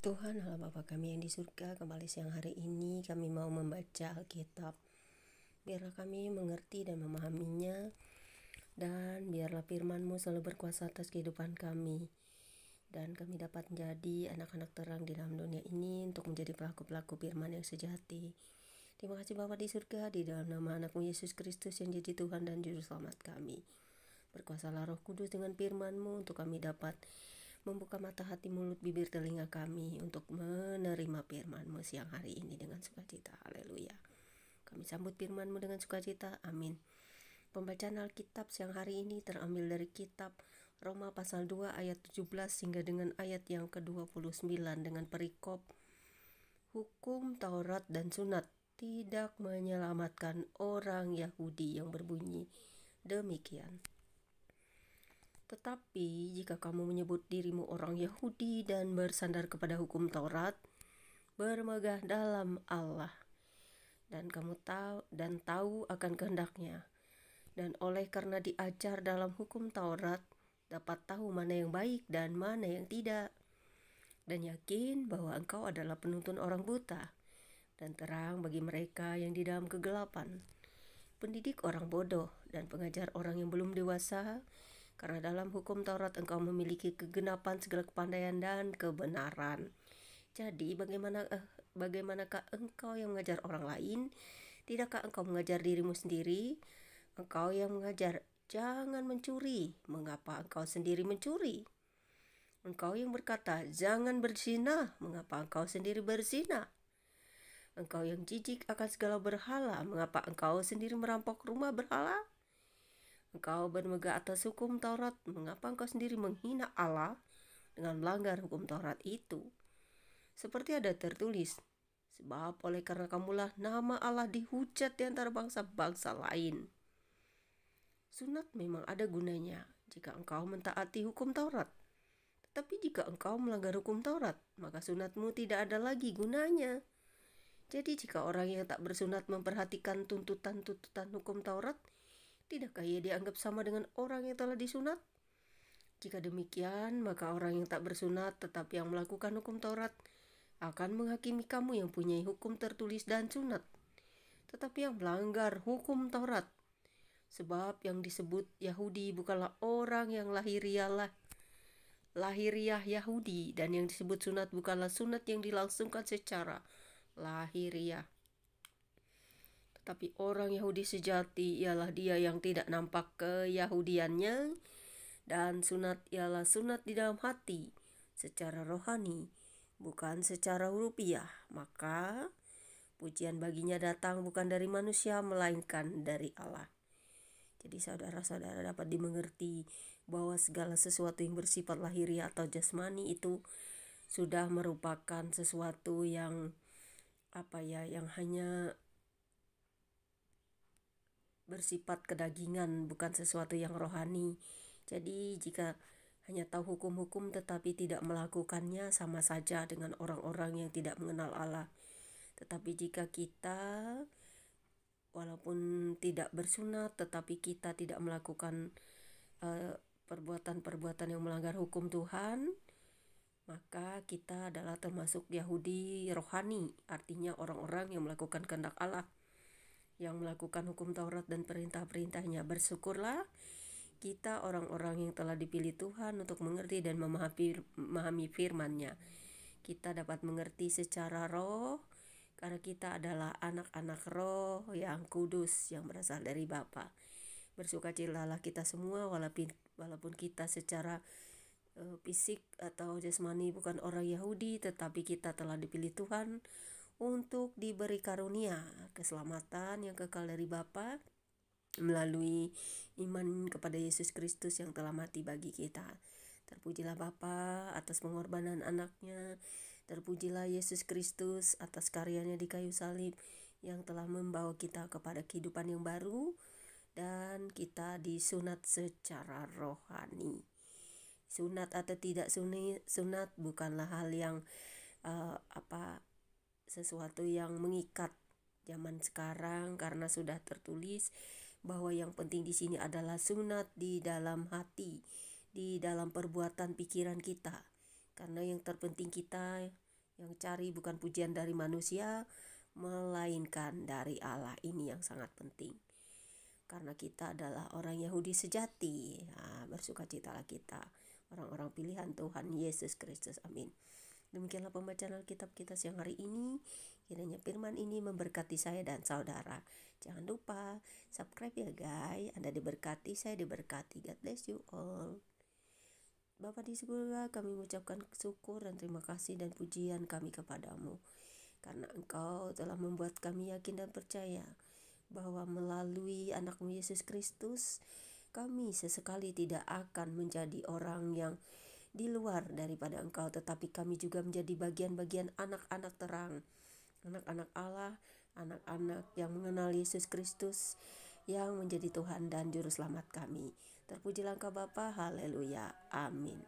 Tuhan Allah Bapa kami yang di surga, kembali siang hari ini kami mau membaca Alkitab. Biarlah kami mengerti dan memahaminya, dan biarlah firman-Mu selalu berkuasa atas kehidupan kami. Dan kami dapat menjadi anak-anak terang di dalam dunia ini untuk menjadi pelaku-pelaku firman yang sejati. Terima kasih Bapa di surga, di dalam nama anak-Mu Yesus Kristus yang jadi Tuhan dan Juru Selamat kami. Berkuasalah Roh Kudus dengan firman-Mu untuk kami dapat membuka mata hati, mulut, bibir, telinga kami untuk menerima firman-Mu siang hari ini dengan sukacita. Haleluya. Kami sambut firman-Mu dengan sukacita. Amin. Pembacaan Alkitab siang hari ini terambil dari kitab Roma pasal 2 ayat 17 hingga dengan ayat yang ke-29 dengan perikop hukum Taurat dan sunat tidak menyelamatkan orang Yahudi yang berbunyi demikian. Tetapi jika kamu menyebut dirimu orang Yahudi dan bersandar kepada hukum Taurat, bermegah dalam Allah, dan kamu tahu akan kehendaknya, dan oleh karena diajar dalam hukum Taurat, dapat tahu mana yang baik dan mana yang tidak, dan yakin bahwa engkau adalah penuntun orang buta, dan terang bagi mereka yang di dalam kegelapan, pendidik orang bodoh, dan pengajar orang yang belum dewasa, karena dalam hukum Taurat engkau memiliki kegenapan segala kepandaian dan kebenaran. Jadi bagaimanakah engkau yang mengajar orang lain? Tidakkah engkau mengajar dirimu sendiri? Engkau yang mengajar, jangan mencuri. Mengapa engkau sendiri mencuri? Engkau yang berkata, jangan berzina. Mengapa engkau sendiri berzina? Engkau yang jijik akan segala berhala. Mengapa engkau sendiri merampok rumah berhala? Engkau bermegah atas hukum Taurat, mengapa engkau sendiri menghina Allah dengan melanggar hukum Taurat itu? Seperti ada tertulis, sebab oleh karena kamulah nama Allah dihujat di antara bangsa-bangsa lain. Sunat memang ada gunanya jika engkau mentaati hukum Taurat. Tetapi jika engkau melanggar hukum Taurat, maka sunatmu tidak ada lagi gunanya. Jadi jika orang yang tak bersunat memperhatikan tuntutan-tuntutan hukum Taurat, tidakkah ia dianggap sama dengan orang yang telah disunat? Jika demikian, maka orang yang tak bersunat tetapi yang melakukan hukum Taurat akan menghakimi kamu yang punya hukum tertulis dan sunat, tetapi yang melanggar hukum Taurat. Sebab yang disebut Yahudi bukanlah orang yang lahiriah Yahudi, dan yang disebut sunat bukanlah sunat yang dilangsungkan secara lahiriah. Tetapi orang Yahudi sejati ialah dia yang tidak nampak keyahudiannya, dan sunat ialah sunat di dalam hati, secara rohani, bukan secara rupiah. Maka pujian baginya datang bukan dari manusia, melainkan dari Allah. Jadi saudara-saudara dapat dimengerti bahwa segala sesuatu yang bersifat lahiriah atau jasmani itu sudah merupakan sesuatu yang yang hanya bersifat kedagingan, bukan sesuatu yang rohani. Jadi jika hanya tahu hukum-hukum tetapi tidak melakukannya, sama saja dengan orang-orang yang tidak mengenal Allah. Tetapi jika kita walaupun tidak bersunat tetapi kita tidak melakukan perbuatan-perbuatan yang melanggar hukum Tuhan, maka kita adalah termasuk Yahudi rohani, artinya orang-orang yang melakukan kehendak Allah, yang melakukan hukum Taurat dan perintah-perintahnya. Bersyukurlah kita orang-orang yang telah dipilih Tuhan untuk mengerti dan memahami firman-Nya. Kita dapat mengerti secara roh karena kita adalah anak-anak roh yang kudus yang berasal dari Bapa. Bersukacitalah kita semua walaupun kita secara fisik atau jasmani bukan orang Yahudi, tetapi kita telah dipilih Tuhan untuk diberi karunia keselamatan yang kekal dari Bapa melalui iman kepada Yesus Kristus yang telah mati bagi kita. Terpujilah Bapa atas pengorbanan anaknya, terpujilah Yesus Kristus atas karyanya di kayu salib yang telah membawa kita kepada kehidupan yang baru, dan kita disunat secara rohani. Sunat atau tidak sunat bukanlah hal yang sesuatu yang mengikat zaman sekarang, karena sudah tertulis bahwa yang penting di sini adalah sunat di dalam hati, di dalam perbuatan pikiran kita. Karena yang terpenting kita Yang cari bukan pujian dari manusia, melainkan dari Allah. Ini yang sangat penting. Karena kita adalah orang Yahudi sejati, bersukacitalah kita, orang-orang pilihan Tuhan Yesus Kristus. Amin. Demikianlah pembacaan Alkitab kita siang hari ini. Kiranya firman ini memberkati saya dan saudara. Jangan lupa subscribe ya guys. Anda diberkati, saya diberkati. God bless you all. Bapa di surga, kami mengucapkan syukur dan terima kasih dan pujian kami kepadamu. Karena Engkau telah membuat kami yakin dan percaya bahwa melalui anak-Mu Yesus Kristus, kami sesekali tidak akan menjadi orang yang di luar daripada Engkau, tetapi kami juga menjadi bagian-bagian anak-anak terang, anak-anak Allah, anak-anak yang mengenal Yesus Kristus yang menjadi Tuhan dan Juru Selamat kami. Terpujilah Engkau Bapa, haleluya, amin.